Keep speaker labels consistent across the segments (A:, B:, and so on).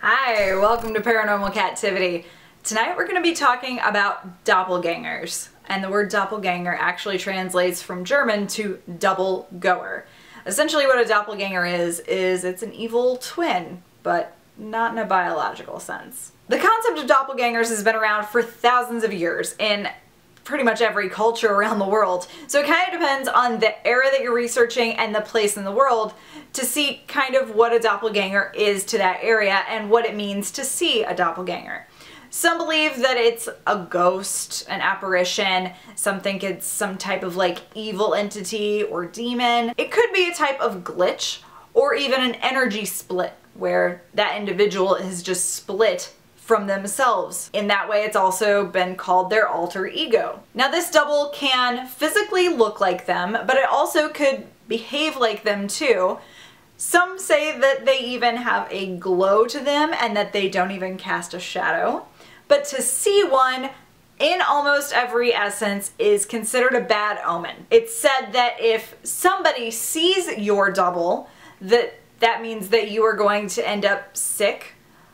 A: Hi, welcome to Paranormal Kativity. Tonight we're going to be talking about doppelgangers, and the word doppelganger actually translates from German to double goer. Essentially what a doppelganger is it's an evil twin, but not in a biological sense. The concept of doppelgangers has been around for thousands of years in pretty much every culture around the world. So it kind of depends on the era that you're researching and the place in the world to see kind of what a doppelganger is to that area and what it means to see a doppelganger. Some believe that it's a ghost, an apparition. Some think it's some type of like evil entity or demon. It could be a type of glitch or even an energy split where that individual is just split from themselves. In that way, it's also been called their alter ego. Now, this double can physically look like them, but it also could behave like them too. Some say that they even have a glow to them and that they don't even cast a shadow. But to see one in almost every essence is considered a bad omen. It's said that if somebody sees your double, that means that you are going to end up sick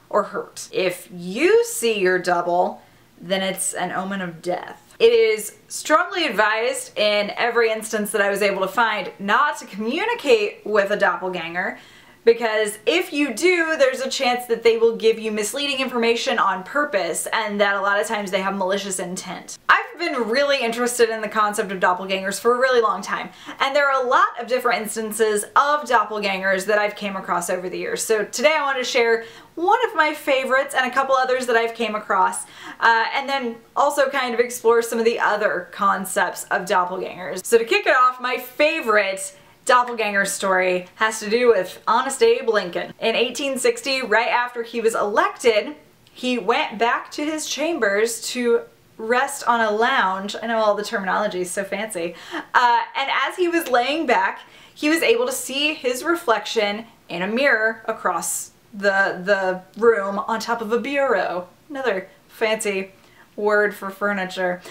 A: or hurt. If you see your double, then it's an omen of death. It is strongly advised in every instance that I was able to find not to communicate with a doppelganger, because if you do, there's a chance that they will give you misleading information on purpose and that a lot of times they have malicious intent. I've been really interested in the concept of doppelgangers for a really long time, and there are a lot of different instances of doppelgangers that I've came across over the years. So today I want to share one of my favorites and a couple others that I've came across, and then also kind of explore some of the other concepts of doppelgangers. So to kick it off, my favorite doppelganger story has to do with Honest Abe Lincoln. In 1860, right after he was elected, he went back to his chambers to rest on a lounge. I know all the terminology is so fancy. And as he was laying back, he was able to see his reflection in a mirror across the room on top of a bureau. Another fancy word for furniture.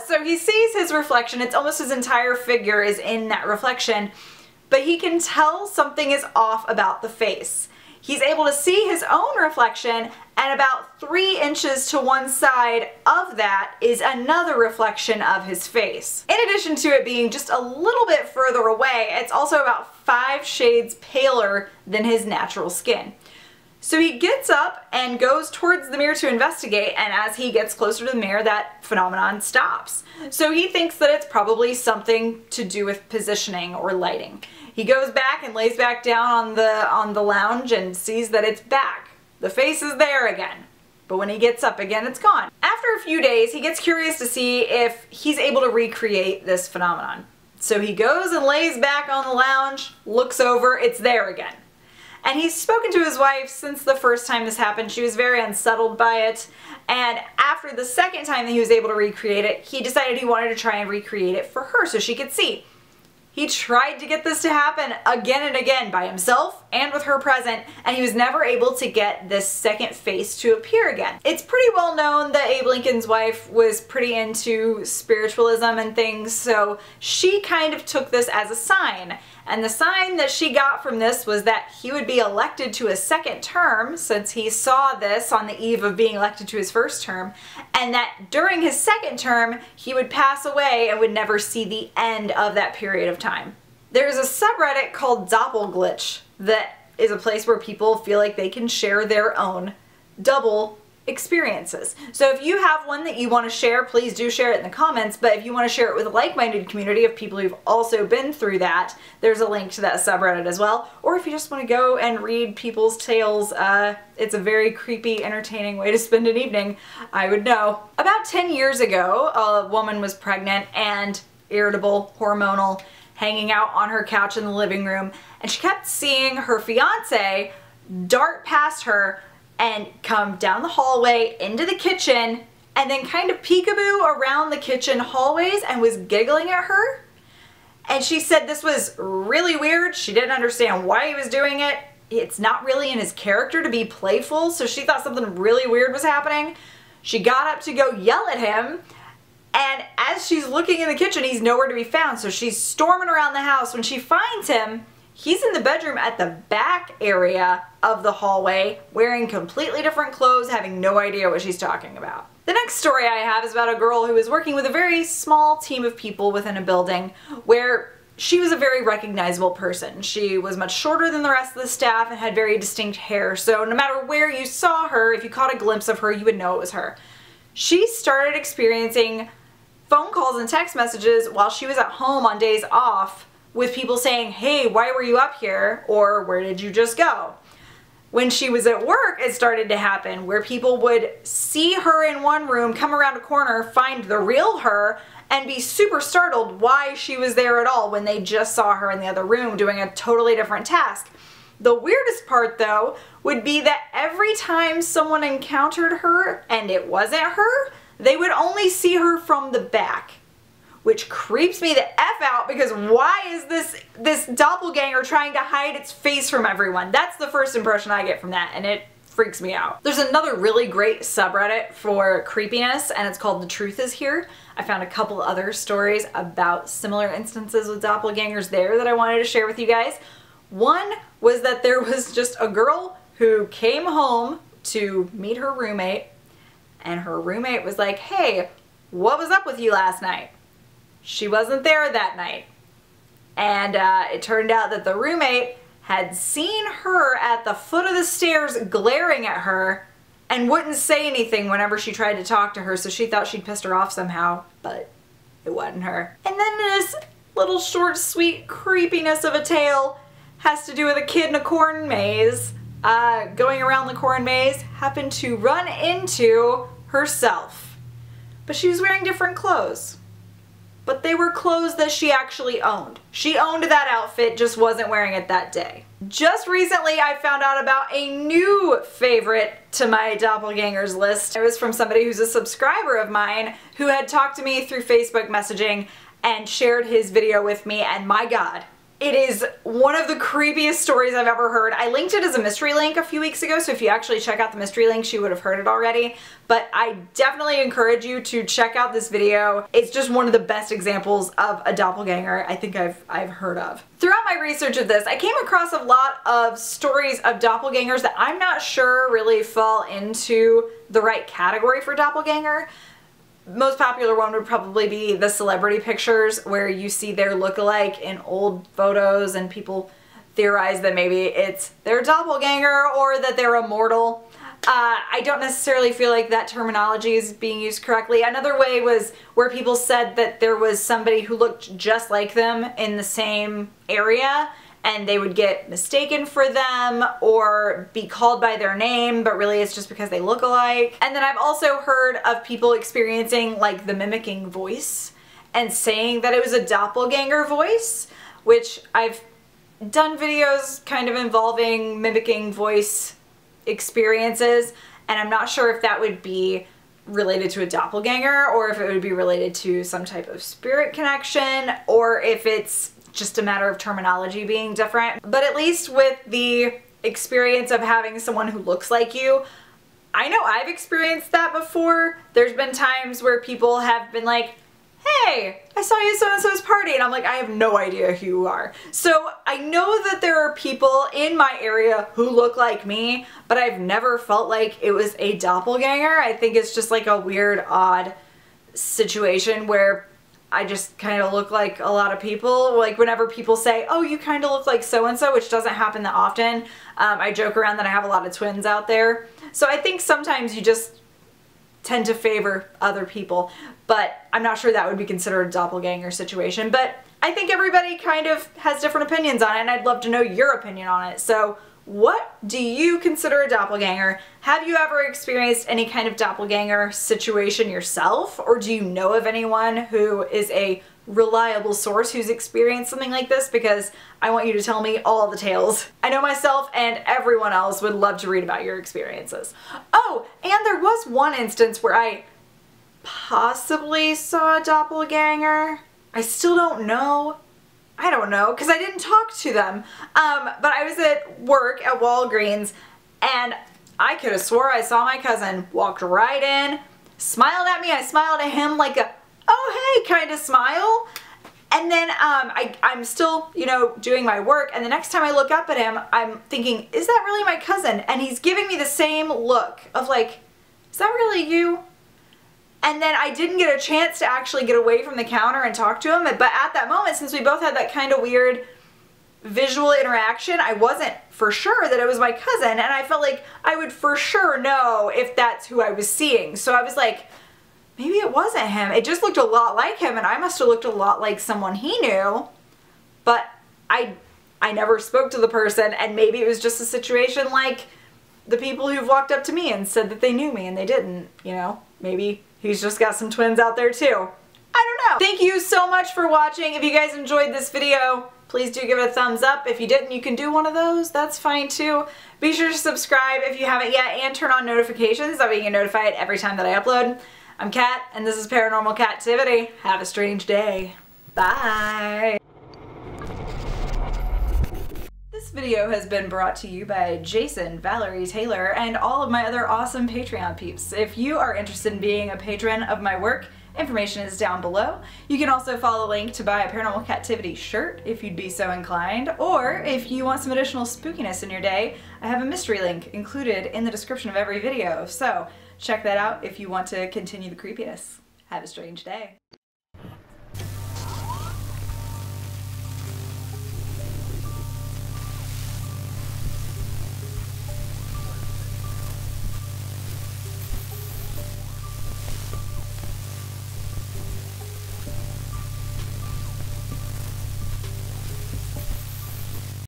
A: So he sees his reflection. It's almost his entire figure is in that reflection, but he can tell something is off about the face. He's able to see his own reflection, and about 3 inches to one side of that is another reflection of his face. In addition to it being just a little bit further away, it's also about 5 shades paler than his natural skin. So he gets up and goes towards the mirror to investigate, and as he gets closer to the mirror, that phenomenon stops. So he thinks that it's probably something to do with positioning or lighting. He goes back and lays back down on the lounge and sees that it's back. The face is there again. But when he gets up again, it's gone. After a few days, he gets curious to see if he's able to recreate this phenomenon. So he goes and lays back on the lounge, looks over, it's there again. And he's spoken to his wife since the first time this happened. She was very unsettled by it. And after the second time that he was able to recreate it, he decided he wanted to try and recreate it for her so she could see. He tried to get this to happen again and again by himself and with her present, and he was never able to get this second face to appear again. It's pretty well known that Abe Lincoln's wife was pretty into spiritualism and things, so she kind of took this as a sign. And the sign that she got from this was that he would be elected to a second term, since he saw this on the eve of being elected to his first term, and that during his second term, he would pass away and would never see the end of that period of time. There's a subreddit called Doppelglitch that is a place where people feel like they can share their own double experiences. So if you have one that you want to share, please do share it in the comments, but if you want to share it with a like-minded community of people who've also been through that, there's a link to that subreddit as well. Or if you just want to go and read people's tales, it's a very creepy, entertaining way to spend an evening, I would know. About 10 years ago, a woman was pregnant and irritable, hormonal, hanging out on her couch in the living room, and she kept seeing her fiance dart past her and come down the hallway into the kitchen and then kind of peekaboo around the kitchen hallways and was giggling at her. And she said this was really weird. She didn't understand why he was doing it. It's not really in his character to be playful, so she thought something really weird was happening. She got up to go yell at him, and as she's looking in the kitchen, he's nowhere to be found, so she's storming around the house. When she finds him, He's in the bedroom at the back area of the hallway, wearing completely different clothes, having no idea what she's talking about. The next story I have is about a girl who was working with a very small team of people within a building where she was a very recognizable person. She was much shorter than the rest of the staff and had very distinct hair, so no matter where you saw her, if you caught a glimpse of her, you would know it was her. She started experiencing phone calls and text messages while she was at home on days off with people saying, "Hey, why were you up here?" or "Where did you just go?" When she was at work, it started to happen where people would see her in one room, come around a corner, find the real her, and be super startled why she was there at all when they just saw her in the other room doing a totally different task. The weirdest part, though, would be that every time someone encountered her and it wasn't her, they would only see her from the back, which creeps me the F out because why is this doppelganger trying to hide its face from everyone? That's the first impression I get from that, and it freaks me out. There's another really great subreddit for creepiness, and it's called The Truth Is Here. I found a couple other stories about similar instances with doppelgangers there that I wanted to share with you guys. One was that there was just a girl who came home to meet her roommate, and her roommate was like, "Hey, what was up with you last night?" She wasn't there that night. And it turned out that the roommate had seen her at the foot of the stairs glaring at her and wouldn't say anything whenever she tried to talk to her, so she thought she'd pissed her off somehow, but it wasn't her. And then this little short, sweet creepiness of a tale has to do with a kid in a corn maze. Going around the corn maze, happened to run into herself. But she was wearing different clothes. But they were clothes that she actually owned. She owned that outfit, just wasn't wearing it that day. Just recently I found out about a new favorite to my doppelgangers list. It was from somebody who's a subscriber of mine who had talked to me through Facebook messaging and shared his video with me, and my God, it is one of the creepiest stories I've ever heard. I linked it as a mystery link a few weeks ago, so if you actually check out the mystery link, you would have heard it already. But I definitely encourage you to check out this video. It's just one of the best examples of a doppelganger I think I've heard of. Throughout my research of this, I came across a lot of stories of doppelgangers that I'm not sure really fall into the right category for doppelganger. Most popular one would probably be the celebrity pictures where you see their look-alike in old photos and people theorize that maybe it's their doppelganger or that they're immortal. I don't necessarily feel like that terminology is being used correctly. Another way was where people said that there was somebody who looked just like them in the same area and they would get mistaken for them or be called by their name, but really it's just because they look alike. And then I've also heard of people experiencing like the mimicking voice and saying that it was a doppelganger voice, which I've done videos kind of involving mimicking voice experiences, and I'm not sure if that would be related to a doppelganger or if it would be related to some type of spirit connection or if it's just a matter of terminology being different. But at least with the experience of having someone who looks like you, I know I've experienced that before. There's been times where people have been like, "Hey, I saw you at so-and-so's party," and I'm like, I have no idea who you are. So I know that there are people in my area who look like me, but I've never felt like it was a doppelganger. I think it's just like a weird, odd situation where I just kind of look like a lot of people. Like whenever people say, "Oh, you kind of look like so-and-so," which doesn't happen that often, I joke around that I have a lot of twins out there. So I think sometimes you just tend to favor other people, but I'm not sure that would be considered a doppelganger situation. But I think everybody kind of has different opinions on it, and I'd love to know your opinion on it. So what do you consider a doppelganger? Have you ever experienced any kind of doppelganger situation yourself? Or do you know of anyone who is a reliable source who's experienced something like this? Because I want you to tell me all the tales. I know myself and everyone else would love to read about your experiences. Oh, and there was one instance where I possibly saw a doppelganger. I still don't know. I don't know, because I didn't talk to them. But I was at work at Walgreens, and I could have swore I saw my cousin, walked right in, smiled at me, I smiled at him like a, "Oh hey" kind of smile, And then I'm still, you know, doing my work, and the next time I look up at him, I'm thinking, is that really my cousin? And he's giving me the same look of like, is that really you? And then I didn't get a chance to actually get away from the counter and talk to him, but at that moment, since we both had that kind of weird visual interaction, I wasn't for sure that it was my cousin, and I felt like I would for sure know if that's who I was seeing. So I was like, maybe it wasn't him. It just looked a lot like him, and I must have looked a lot like someone he knew, but I never spoke to the person, and maybe it was just a situation like the people who've walked up to me and said that they knew me and they didn't, you know? Maybe he's just got some twins out there too. I don't know. Thank you so much for watching. If you guys enjoyed this video, please do give it a thumbs up. If you didn't, you can do one of those. That's fine too. Be sure to subscribe if you haven't yet, and turn on notifications so we get notified every time that I upload. I'm Kat, and this is Paranormal Captivity. Have a strange day. Bye. This video has been brought to you by Jason, Valerie, Taylor, and all of my other awesome Patreon peeps. If you are interested in being a patron of my work, information is down below. You can also follow a link to buy a Paranormal Captivity shirt if you'd be so inclined, or if you want some additional spookiness in your day, I have a mystery link included in the description of every video, so check that out if you want to continue the creepiness. Have a strange day.